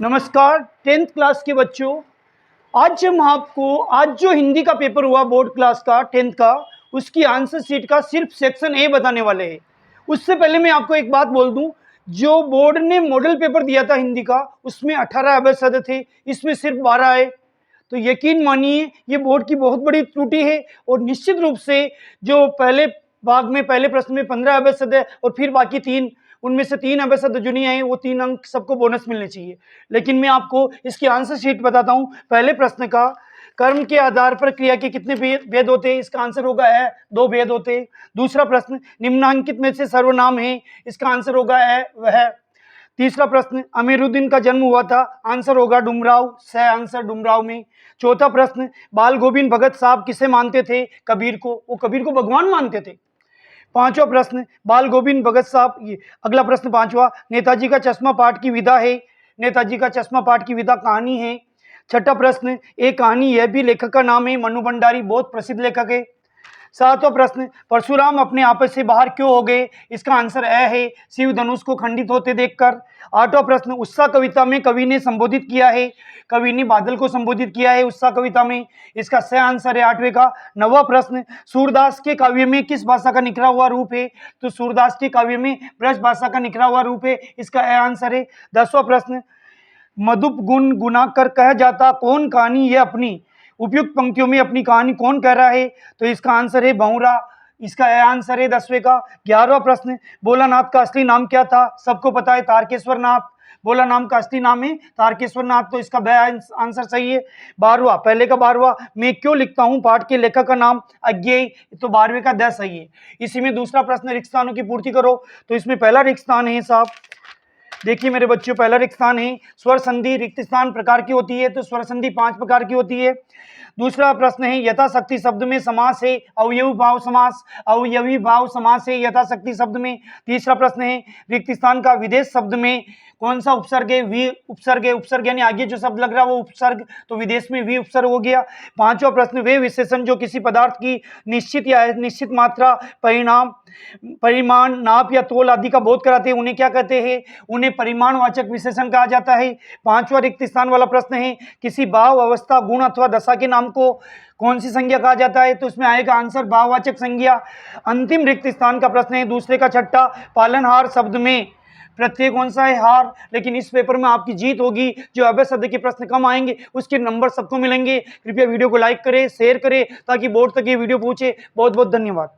नमस्कार 10th class के बच्चों। आज जो हिंदी का पेपर हुआ बोर्ड क्लास का 10th का, उसकी आंसर शीट का सिर्फ सेक्शन ए बताने वाले हैं। उससे पहले मैं आपको एक बात बोल दूं, जो बोर्ड ने मॉडल पेपर दिया था हिंदी का, उसमें 18 अवैध शब्द थे, इसमें सिर्फ 12 आए। तो यकीन मानिए ये बोर्ड की बहुत बड़ी त्रुटि है। और निश्चित रूप से जो पहले भाग में पहले प्रश्न में 15 अवैध शब्द है और फिर बाकी 3, उनमें से 3 अवैध शब्द जो नहीं आए वो 3 अंक सबको बोनस मिलने चाहिए। लेकिन मैं आपको इसकी आंसर शीट बताता हूं। पहले प्रश्न का, कर्म के आधार पर क्रिया के कितने भेद होते हैं, इसका आंसर होगा है 2 भेद होते हैं। दूसरा प्रश्न, निम्नांकित में से सर्वनाम है, इसका आंसर होगा है वह। तीसरा प्रश्न, अमीरुद्दीन का जन्म हुआ था, आंसर होगा डुमराव, सह आंसर डुमराव में। चौथा प्रश्न, बाल गोविंद भगत साहब किसे मानते थे, कबीर को, वो कबीर को भगवान मानते थे। पांचवा प्रश्न, बाल गोविंद भगत साहब, ये अगला प्रश्न पांचवा, नेताजी का चश्मा पाठ की विधा है, नेताजी का चश्मा पाठ की विधा कहानी है। छठा प्रश्न, एक कहानी यह भी लेखक का नाम है, मनु भंडारी बहुत प्रसिद्ध लेखक है। सातवां प्रश्न, परशुराम अपने आपस से बाहर क्यों हो गए, इसका आंसर ए है, शिव धनुष को खंडित होते देखकर। आठवां प्रश्न, उत्साह कविता में कवि ने संबोधित किया है, कवि ने बादल को संबोधित किया है उत्साह कविता में, इसका सही आंसर है 8वें का। 9वां प्रश्न, सूरदास के काव्य में किस भाषा का निखरा हुआ रूप है, तो सूरदास के काव्य में ब्रज भाषा का निखरा हुआ रूप है, इसका ए आंसर है। 10वां प्रश्न, मधुप गुण गुना कर कह जाता कौन कहानी ये अपनी, उपयुक्त पंक्तियों में अपनी कहानी कौन कह रहा है, तो इसका आंसर है भौरा, इसका आंसर है 10वें का। 11वां प्रश्न, भोलानाथ का असली नाम क्या था, सबको पता है तारकेश्वर नाथ, भोला नाम का असली नाम है तारकेश्वर नाथ, तो इसका आंसर सही है। 12वां, पहले का 12वां, मैं क्यों लिखता हूं पाठ के लेखक का नाम अज्ञेय, तो 12वें का 10 सही है। इसी में दूसरा प्रश्न, रिक्त स्थानों की पूर्ति करो, तो इसमें पहला रिक्त स्थान है साहब, देखिए मेरे बच्चों, पहला रिक्त स्थान है स्वर संधि, रिक्त स्थान प्रकार की होती है, तो स्वर संधि 5 प्रकार की होती है। दूसरा प्रश्न है, यथाशक्ति शब्द में समास है, अवयवी भाव समास, अवयवी भाव समास है यथाशक्ति शब्द में। तीसरा प्रश्न है, रिक्त स्थान का विदेश शब्द में कौन सा उपसर्ग है, वी उपसर्ग है, उपसर्ग यानी आगे जो शब्द लग रहा है वो उपसर्ग, तो विदेश में वी उपसर्ग हो गया। पांचवा प्रश्न, वे विशेषण जो किसी पदार्थ की निश्चित या निश्चित मात्रा, परिणाम, परिमाण, नाप या तोल आदि का बोध कराते हैं, उन्हें क्या कहते हैं, उन्हें परिमाणवाचक विशेषण कहा जाता है। पांचवा रिक्त स्थान वाला प्रश्न है, किसी भाव, अवस्था, गुण अथवा दशा के नाम को कौन सी संज्ञा कहा जाता है, तो इसमें आएगा आंसर भाववाचक संज्ञा। अंतिम रिक्त स्थान का प्रश्न है दूसरे का छठा, पालनहार शब्द में प्रत्यय कौन सा है, हार। लेकिन इस पेपर में आपकी जीत होगी, जो अवैध शब्द के प्रश्न कम आएंगे उसके नंबर सबको मिलेंगे। कृपया वीडियो को लाइक करें, शेयर करें, ताकि बोर्ड तक ये वीडियो पहुंचे। बहुत बहुत धन्यवाद।